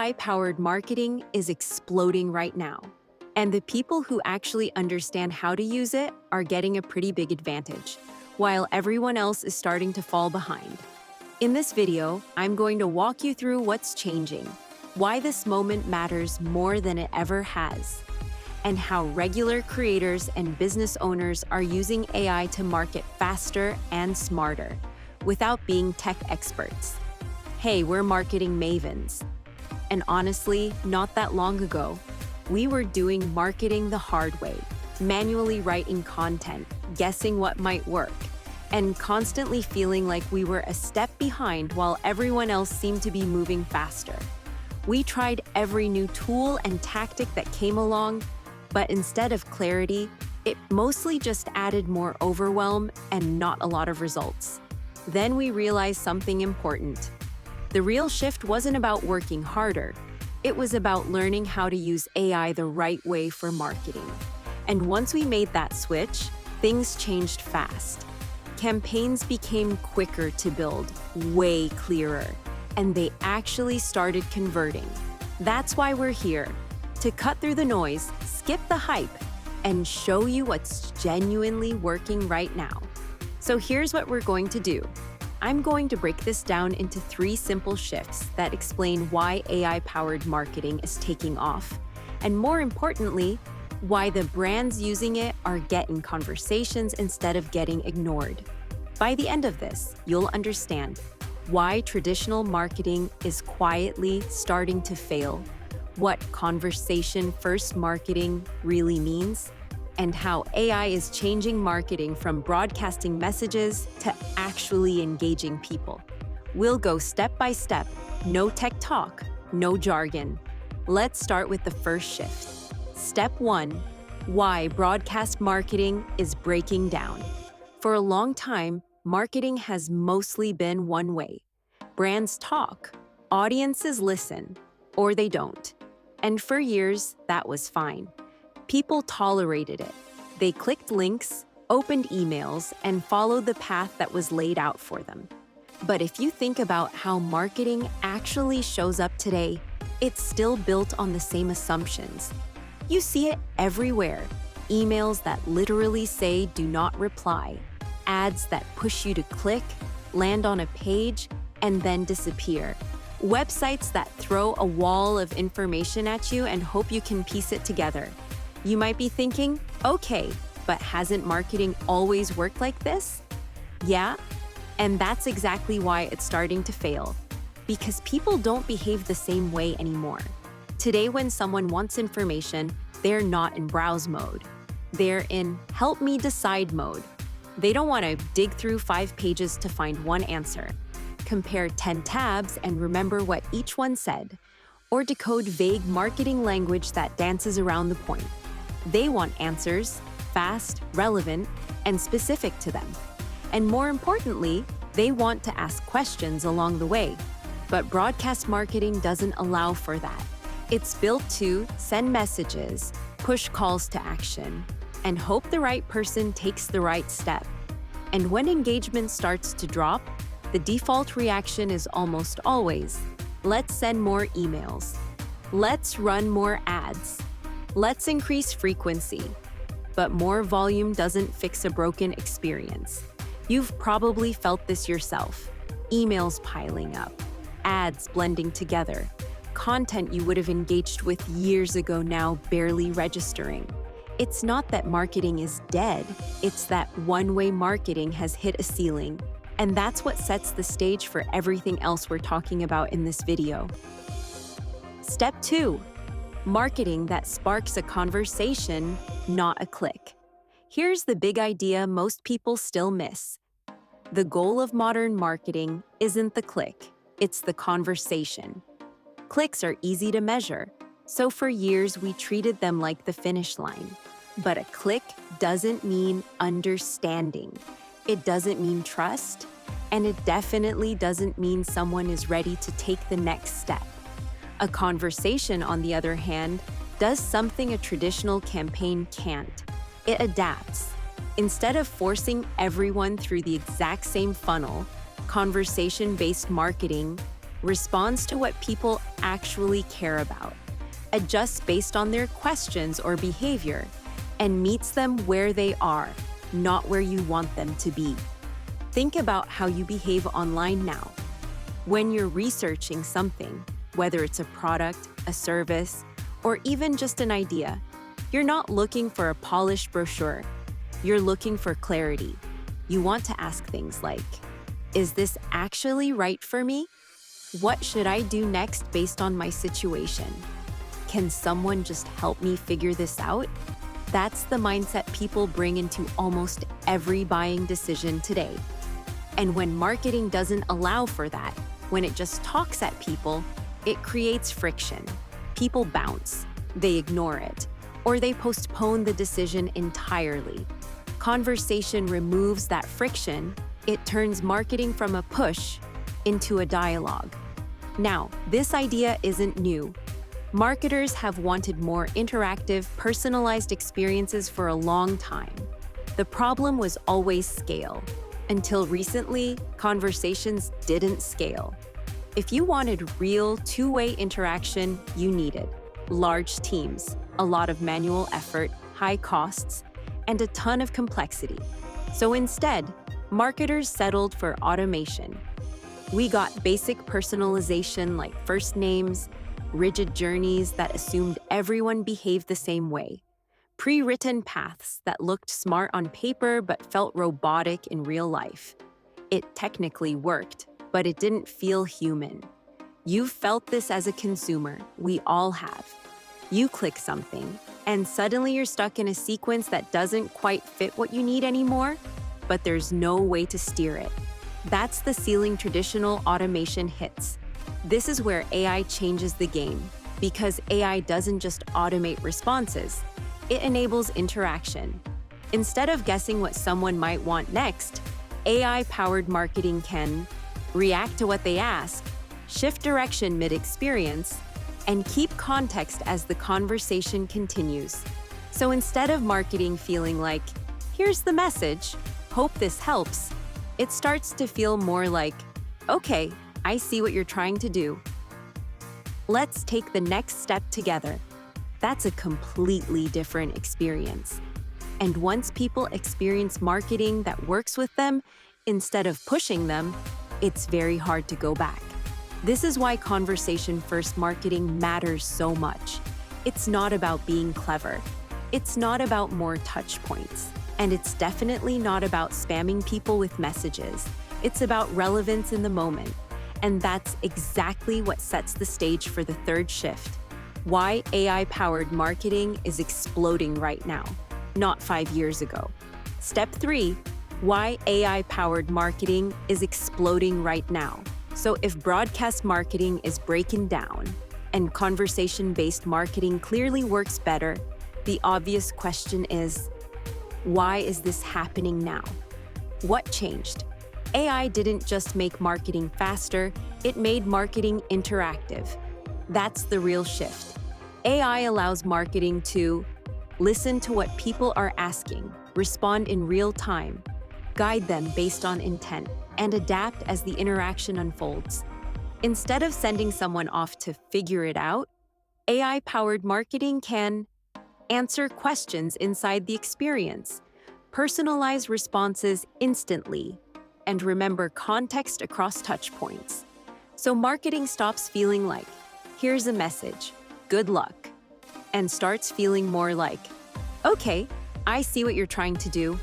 AI-powered marketing is exploding right now, and the people who actually understand how to use it are getting a pretty big advantage, while everyone else is starting to fall behind. In this video, I'm going to walk you through what's changing, why this moment matters more than it ever has, and how regular creators and business owners are using AI to market faster and smarter, without being tech experts. Hey, we're marketing mavens. And honestly, not that long ago, we were doing marketing the hard way, manually writing content, guessing what might work, and constantly feeling like we were a step behind while everyone else seemed to be moving faster. We tried every new tool and tactic that came along, but instead of clarity, it mostly just added more overwhelm and not a lot of results. Then we realized something important. The real shift wasn't about working harder. It was about learning how to use AI the right way for marketing. And once we made that switch, things changed fast. Campaigns became quicker to build, way clearer, and they actually started converting. That's why we're here, to cut through the noise, skip the hype, and show you what's genuinely working right now. So here's what we're going to do. I'm going to break this down into 3 simple shifts that explain why AI-powered marketing is taking off, and more importantly, why the brands using it are getting conversations instead of getting ignored. By the end of this, you'll understand why traditional marketing is quietly starting to fail, what conversation-first marketing really means, and how AI is changing marketing from broadcasting messages to actually engaging people. We'll go step by step, no tech talk, no jargon. Let's start with the first shift. Step 1, why broadcast marketing is breaking down. For a long time, marketing has mostly been one way. Brands talk, audiences listen, or they don't. And for years, that was fine. People tolerated it. They clicked links, opened emails, and followed the path that was laid out for them. But if you think about how marketing actually shows up today, it's still built on the same assumptions. You see it everywhere. Emails that literally say "do not reply," ads that push you to click, land on a page, and then disappear. Websites that throw a wall of information at you and hope you can piece it together. You might be thinking, okay, but hasn't marketing always worked like this? Yeah, and that's exactly why it's starting to fail. Because people don't behave the same way anymore. Today, when someone wants information, they're not in browse mode. They're in help me decide mode. They don't want to dig through 5 pages to find one answer, compare 10 tabs and remember what each one said, or decode vague marketing language that dances around the point. They want answers, fast, relevant, and specific to them. And more importantly, they want to ask questions along the way. But broadcast marketing doesn't allow for that. It's built to send messages, push calls to action, and hope the right person takes the right step. And when engagement starts to drop, the default reaction is almost always, let's send more emails. Let's run more ads. Let's increase frequency. But more volume doesn't fix a broken experience. You've probably felt this yourself. Emails piling up, ads blending together, content you would have engaged with years ago now barely registering. It's not that marketing is dead, it's that one-way marketing has hit a ceiling. And that's what sets the stage for everything else we're talking about in this video. Step 2. Marketing that sparks a conversation, not a click. Here's the big idea most people still miss. The goal of modern marketing isn't the click, it's the conversation. Clicks are easy to measure, so for years we treated them like the finish line. But a click doesn't mean understanding. It doesn't mean trust, and it definitely doesn't mean someone is ready to take the next step. A conversation, on the other hand, does something a traditional campaign can't. It adapts. Instead of forcing everyone through the exact same funnel, conversation-based marketing responds to what people actually care about, adjusts based on their questions or behavior, and meets them where they are, not where you want them to be. Think about how you behave online now. When you're researching something, whether it's a product, a service, or even just an idea, you're not looking for a polished brochure. You're looking for clarity. You want to ask things like, is this actually right for me? What should I do next based on my situation? Can someone just help me figure this out? That's the mindset people bring into almost every buying decision today. And when marketing doesn't allow for that, when it just talks at people, it creates friction. People bounce, they ignore it, or they postpone the decision entirely. Conversation removes that friction. It turns marketing from a push into a dialogue. Now, this idea isn't new. Marketers have wanted more interactive, personalized experiences for a long time. The problem was always scale. Until recently, conversations didn't scale. If you wanted real two-way interaction, you needed large teams, a lot of manual effort, high costs, and a ton of complexity. So instead, marketers settled for automation. We got basic personalization like first names, rigid journeys that assumed everyone behaved the same way, pre-written paths that looked smart on paper but felt robotic in real life. It technically worked, but it didn't feel human. You've felt this as a consumer. We all have. You click something, and suddenly you're stuck in a sequence that doesn't quite fit what you need anymore, but there's no way to steer it. That's the ceiling traditional automation hits. This is where AI changes the game, because AI doesn't just automate responses, it enables interaction. Instead of guessing what someone might want next, AI-powered marketing can react to what they ask, shift direction mid-experience, and keep context as the conversation continues. So instead of marketing feeling like, here's the message, hope this helps, it starts to feel more like, okay, I see what you're trying to do. Let's take the next step together. That's a completely different experience. And once people experience marketing that works with them, instead of pushing them, it's very hard to go back. This is why conversation-first marketing matters so much. It's not about being clever. It's not about more touch points. And it's definitely not about spamming people with messages. It's about relevance in the moment. And that's exactly what sets the stage for the third shift. Why AI-powered marketing is exploding right now, not 5 years ago. Step 3, why AI-powered marketing is exploding right now. So if broadcast marketing is breaking down and conversation-based marketing clearly works better, the obvious question is, why is this happening now? What changed? AI didn't just make marketing faster, it made marketing interactive. That's the real shift. AI allows marketing to listen to what people are asking, respond in real time, guide them based on intent, and adapt as the interaction unfolds. Instead of sending someone off to figure it out, AI-powered marketing can answer questions inside the experience, personalize responses instantly, and remember context across touch points. So marketing stops feeling like, here's a message, good luck, and starts feeling more like, okay, I see what you're trying to do.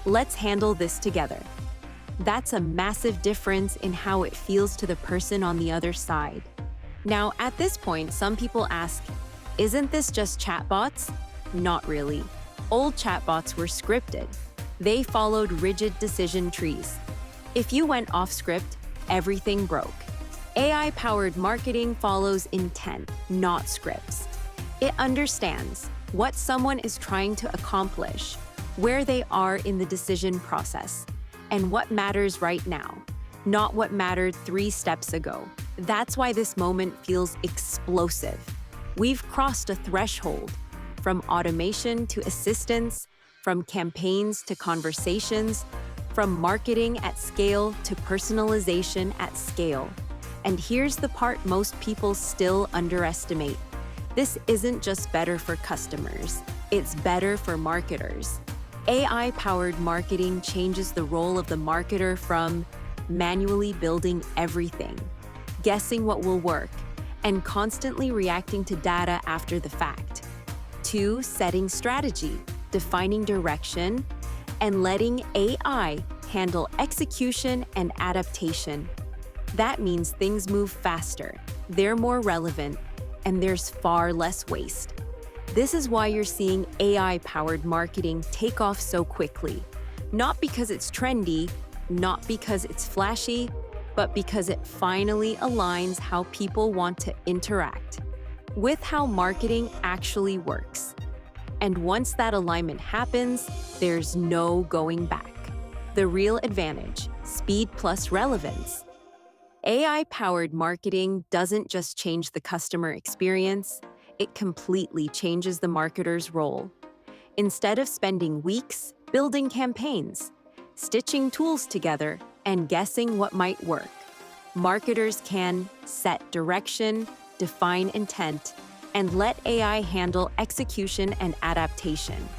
Let's handle this together. That's a massive difference in how it feels to the person on the other side. Now, at this point, some people ask, isn't this just chatbots? Not really. Old chatbots were scripted. They followed rigid decision trees. If you went off script, everything broke. AI-powered marketing follows intent, not scripts. It understands what someone is trying to accomplish, where they are in the decision process, and what matters right now, not what mattered 3 steps ago. That's why this moment feels explosive. We've crossed a threshold from automation to assistance, from campaigns to conversations, from marketing at scale to personalization at scale. And here's the part most people still underestimate. This isn't just better for customers, it's better for marketers. AI-powered marketing changes the role of the marketer from manually building everything, guessing what will work, and constantly reacting to data after the fact, to setting strategy, defining direction, and letting AI handle execution and adaptation. That means things move faster, they're more relevant, and there's far less waste. This is why you're seeing AI-powered marketing take off so quickly. Not because it's trendy, not because it's flashy, but because it finally aligns how people want to interact with how marketing actually works. And once that alignment happens, there's no going back. The real advantage, speed plus relevance. AI-powered marketing doesn't just change the customer experience, it completely changes the marketer's role. Instead of spending weeks building campaigns, stitching tools together, and guessing what might work, marketers can set direction, define intent, and let AI handle execution and adaptation.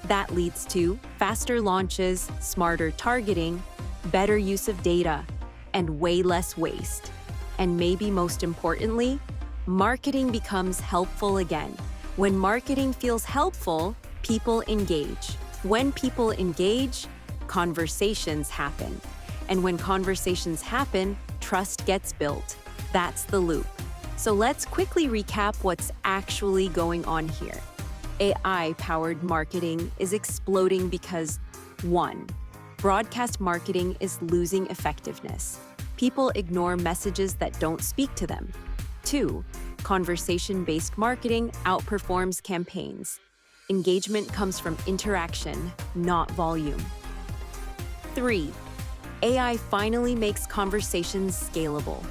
That leads to faster launches, smarter targeting, better use of data, and way less waste. And maybe most importantly, marketing becomes helpful again. When marketing feels helpful, people engage. When people engage, conversations happen. And when conversations happen, trust gets built. That's the loop. So let's quickly recap what's actually going on here. AI-powered marketing is exploding because 1. Broadcast marketing is losing effectiveness. People ignore messages that don't speak to them. 2. Conversation-based marketing outperforms campaigns. Engagement comes from interaction, not volume. 3. AI finally makes conversations scalable,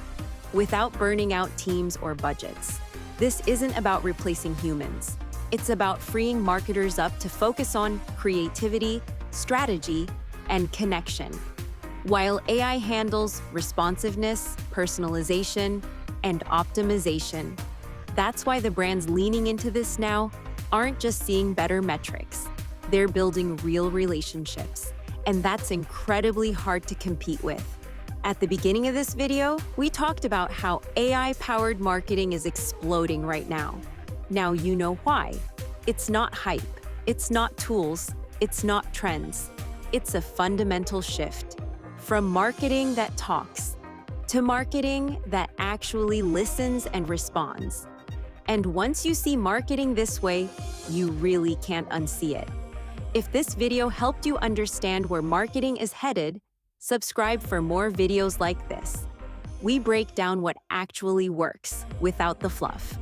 without burning out teams or budgets. This isn't about replacing humans. It's about freeing marketers up to focus on creativity, strategy, and connection. While AI handles responsiveness, personalization, and optimization. That's why the brands leaning into this now aren't just seeing better metrics. They're building real relationships, and that's incredibly hard to compete with. At the beginning of this video, we talked about how AI-powered marketing is exploding right now. Now you know why. It's not hype, it's not tools, it's not trends. It's a fundamental shift. From marketing that talks to marketing that actually listens and responds. And once you see marketing this way, you really can't unsee it. If this video helped you understand where marketing is headed, subscribe for more videos like this. We break down what actually works without the fluff.